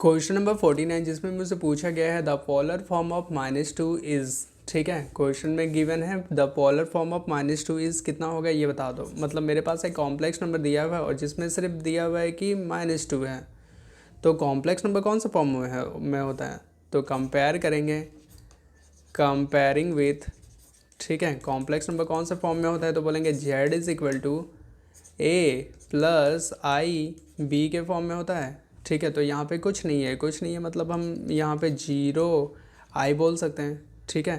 Question number 49 जिसमें मुझसे पूछा गया है the polar form of -2 is. ठीक है, क्वेश्चन में गिवन है the polar form of -2 is कितना होगा ये बता दो। मतलब मेरे पास एक कॉम्प्लेक्स नंबर दिया हुआ है और जिसमें सिर्फ दिया हुआ है कि -2 है। तो कॉम्प्लेक्स नंबर कौन सा फॉर्म में होता है, तो कंपेयर करेंगे, कंपेयरिंग विथ। ठीक है, कॉम्प्लेक्स नंबर कौन सा फॉर्म में होता है तो बोलेंगे z is equal to a plus i b के फॉर्म में होता है। ठीक है, तो यहाँ पे कुछ नहीं है, कुछ नहीं है मतलब हम यहाँ पे 0 आई बोल सकते हैं। ठीक है,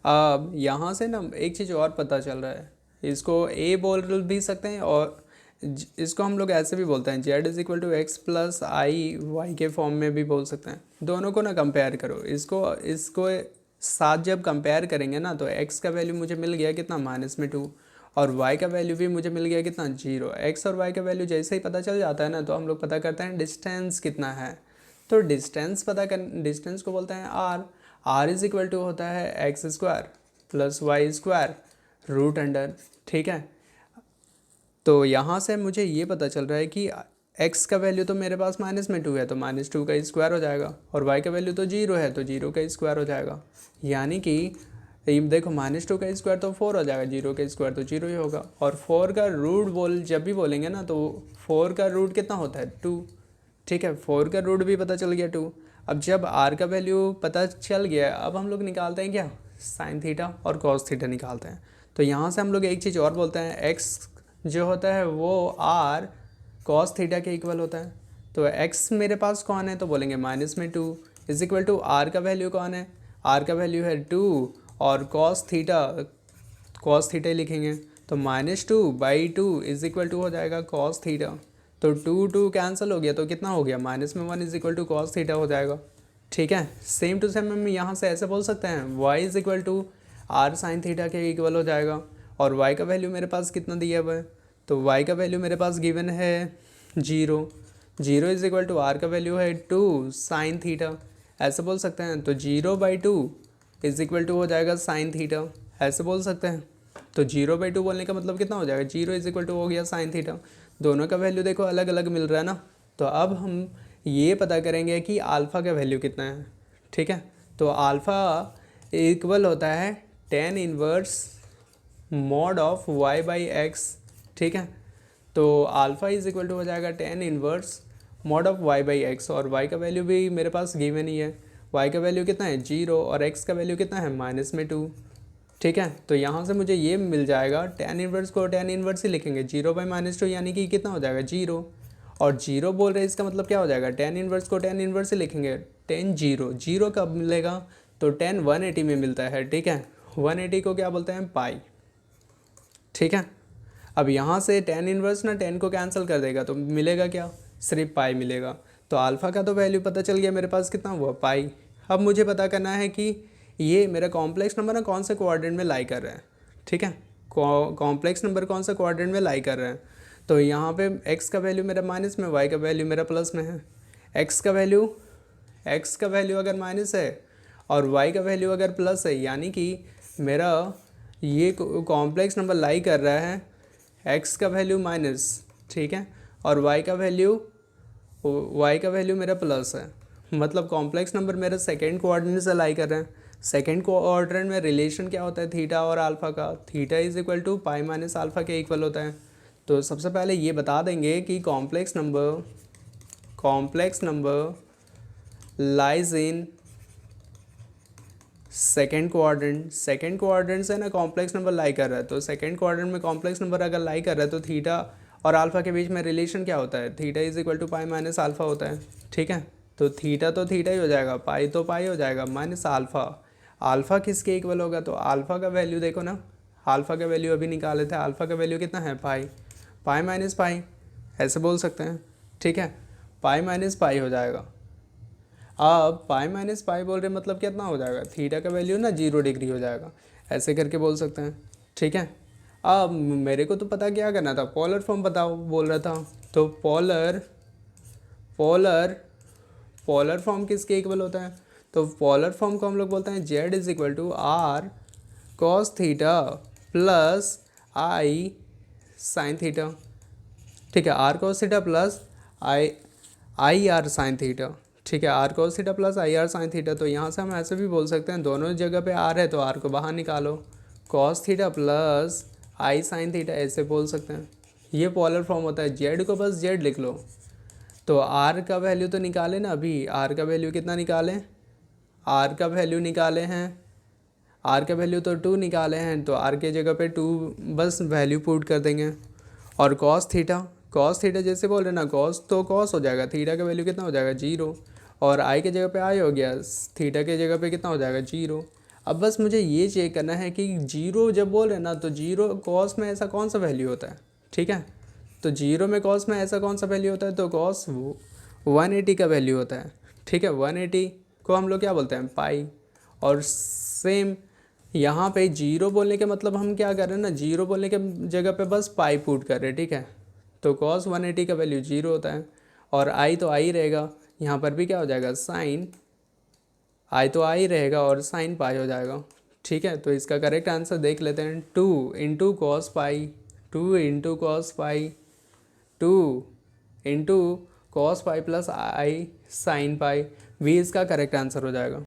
अब यहाँ से ना एक चीज़ और पता चल रहा है, इसको a बोल भी सकते हैं और इसको हम लोग ऐसे भी बोलते हैं z is equal to x plus i y के फॉर्म में भी बोल सकते हैं। दोनों को ना कंपेयर करो, इसको इसको साथ जब कंपेयर करेंगे ना तो x का वैल्यू मुझे मिल गया कितना -2 और y का वैल्यू भी मुझे मिल गया कितना 0। x और y का वैल्यू जैसे ही पता चल जाता है ना तो हम लोग पता करते हैं डिस्टेंस कितना है। तो डिस्टेंस पता कर, डिस्टेंस को बोलते हैं r इज़ इक्वल टू होता है x square plus y square root under. ठीक है, तो यहाँ से मुझे ये पता चल रहा है कि x का वैल्यू तो मेरे पास -2 है तो -2 का स्क्वायर हो जाएगा और y का वैल्यू तो 0 है तो 0 का स्क्वायर हो जाएगा। यानी कि ये देखो -2 का स्क्वायर तो 4 हो जाएगा, 0 का स्क्वायर तो 0 ही होगा। और 4 का रूट जब भी बोलेंगे ना तो 4 का रूट कितना होता है 2। ठीक है, 4 का रूट भी पता चल गया 2। अब जब r का वैल्यू पता चल गया अब हम लोग निकालते हैं क्या, साइन थीटा और कॉस थीटा निकालते हैं। तो यहाँ से हम लोग एक चीज़ और बोलते हैं, x जो होता है वो r कॉस थीटा के इक्वल होता है। तो x मेरे पास कौन है तो बोलेंगे -2 इज इक्वल टू r का वैल्यू कौन है, r का वैल्यू है 2 और कॉस थीटा लिखेंगे तो -2/2 इज इक्वल टू हो जाएगा कॉस थीटा। तो 2 कैंसिल हो गया तो कितना हो गया -1 is equal to cos theta हो जाएगा। ठीक है, सेम टू सेम हम यहाँ से ऐसे बोल सकते हैं y is equal to r sine theta के इक्वल हो जाएगा। और y का वैल्यू मेरे पास कितना दिया हुआ है तो y का वैल्यू मेरे पास गिवन है 0 इज इक्वल टू r का वैल्यू है 2 साइन थीटा, ऐसे बोल सकते हैं। तो 0/2 इज इक्वल टू हो जाएगा साइन थीटा, ऐसे बोल सकते हैं। तो 0/2 बोलने का मतलब कितना हो जाएगा 0 इज इक्वल टू हो गया साइन थीटा। दोनों का वैल्यू देखो अलग अलग मिल रहा है ना। तो अब हम ये पता करेंगे कि अल्फ़ा का वैल्यू कितना है। ठीक है, तो अल्फ़ा इक्वल होता है tan inverse mod of y/x। ठीक है, तो अल्फ़ा इज इक्वल टू हो जाएगा tan inverse mod of y/x और y का वैल्यू भी मेरे पास गिवन ही है। y का वैल्यू कितना है 0 और x का वैल्यू कितना है -2। ठीक है, तो यहाँ से मुझे ये मिल जाएगा, tan इनवर्स को tan इनवर्स ही लिखेंगे 0/-2 यानी कि कितना हो जाएगा 0। और 0 बोल रहे हैं इसका मतलब क्या हो जाएगा, tan इनवर्स को tan इनवर्स ही लिखेंगे। tan 0 कब मिलेगा तो tan 180 में मिलता है। ठीक है, 180 को क्या बोलते हैं पाई। ठीक है, अब यहाँ से tan इनवर्स ना tan को कैंसिल कर देगा तो मिलेगा क्या, सिर्फ पाई मिलेगा। तो अल्फ़ा का तो वैल्यू पता चल गया मेरे पास कितना हुआ पाई। अब मुझे पता करना है कि ये मेरा कॉम्प्लेक्स नंबर ना कौन से क्वाड्रेंट में लाई कर रहा है। ठीक है, कॉम्प्लेक्स नंबर कौन सा क्वाड्रेंट में लाई कर रहा है। तो यहाँ पे x का वैल्यू मेरा माइनस में, y का वैल्यू मेरा प्लस में है। x का वैल्यू अगर माइनस है और y का वैल्यू अगर प्लस है यानी कि मेरा ये कॉम्प्लेक्स नंबर लाई कर रहा है x का वैल्यू माइनस। ठीक है, और y का वैल्यू मेरा प्लस है। मतलब कॉम्प्लेक्स नंबर मेरा सेकेंड क्वाड्रेंट से लाई कर रहे हैं। सेकेंड क्वाड्रेंट में रिलेशन क्या होता है थीटा और अल्फ़ा का, theta is equal to pi minus alpha के इक्वल होता है। तो सबसे पहले ये बता देंगे कि complex number lies in second quadrant से ना कॉम्प्लेक्स नंबर लाई कर रहा है। तो सेकेंड क्वाड्रेंट में कॉम्प्लेक्स नंबर अगर लाई कर रहा है तो थीटा और अल्फ़ा के बीच में रिलेशन क्या होता है, theta is equal to pi minus alpha होता है। ठीक है, तो थीटा ही हो जाएगा, पाई तो पाई हो जाएगा माइनस अल्फ़ा। अल्फ़ा किसके इक्वल होगा तो अल्फ़ा का वैल्यू देखो ना, अल्फ़ा का वैल्यू अभी निकाले थे, अल्फ़ा का वैल्यू कितना है पाई माइनस पाई, ऐसे बोल सकते हैं। ठीक है, पाई माइनस पाई हो जाएगा। अब पाई माइनस पाई बोल रहे मतलब कितना हो जाएगा, थीटा का वैल्यू ना 0 डिग्री हो जाएगा, ऐसे करके बोल सकते हैं। ठीक है, अब मेरे को तो पता क्या करना था, पोलर फॉर्म बताओ बोल रहा था। तो पोलर फॉर्म किसके इक्वल होता है तो पोलर फॉर्म को हम लोग बोलते हैं z is equal to r cos theta plus i sine theta. ठीक है, r cos theta plus i r sine theta. ठीक है, r cos theta plus i r sine theta. तो यहाँ से हम ऐसे भी बोल सकते हैं, दोनों जगह पे आर है तो आर को बाहर निकालो, cos theta plus i sine theta, ऐसे बोल सकते हैं। ये पोलर फॉर्म होता है। जेड को बस जेड लिख लो। तो आर का वैल्यू तो निकाले ना, अभी आर का वैल्यू कितना निकालें, आर का वैल्यू निकाले हैं, आर का वैल्यू तो 2 निकाले हैं, तो आर के जगह पे 2 बस वैल्यू पुट कर देंगे। और कॉस थीटा जैसे बोल रहे ना, कॉस तो कॉस हो जाएगा, थीटा का वैल्यू कितना हो जाएगा 0, और आई के जगह पे आई हो गया, थीटा के जगह पे कितना हो जाएगा 0। अब बस मुझे ये चेक करना है कि 0 जब बोल रहे ना, तो 0 कॉस में ऐसा कौन सा वैल्यू होता है, ठीक है। तो 0 में कॉस में ऐसा कौन सा वैल्यू होता है, तो कॉस 180 का वैल्यू होता है, ठीक है। 180 को हम लोग क्या बोलते हैं, पाई। और सेम यहाँ पे 0 बोलने के मतलब हम क्या कर रहे हैं ना, 0 बोलने के जगह पे बस पाई पुट कर रहे हैं, ठीक है। तो कॉस 180 का वैल्यू 0 होता है, और आई तो आई रहेगा, यहाँ पर भी क्या हो जाएगा, साइन आई तो आई रहेगा और साइन पाई हो जाएगा, ठीक है। तो इसका करेक्ट आंसर देख लेते हैं, 2 into cos pi, 2 into cos pi, 2 into cos pi plus i sine pi, भी इसका करेक्ट आंसर हो जाएगा।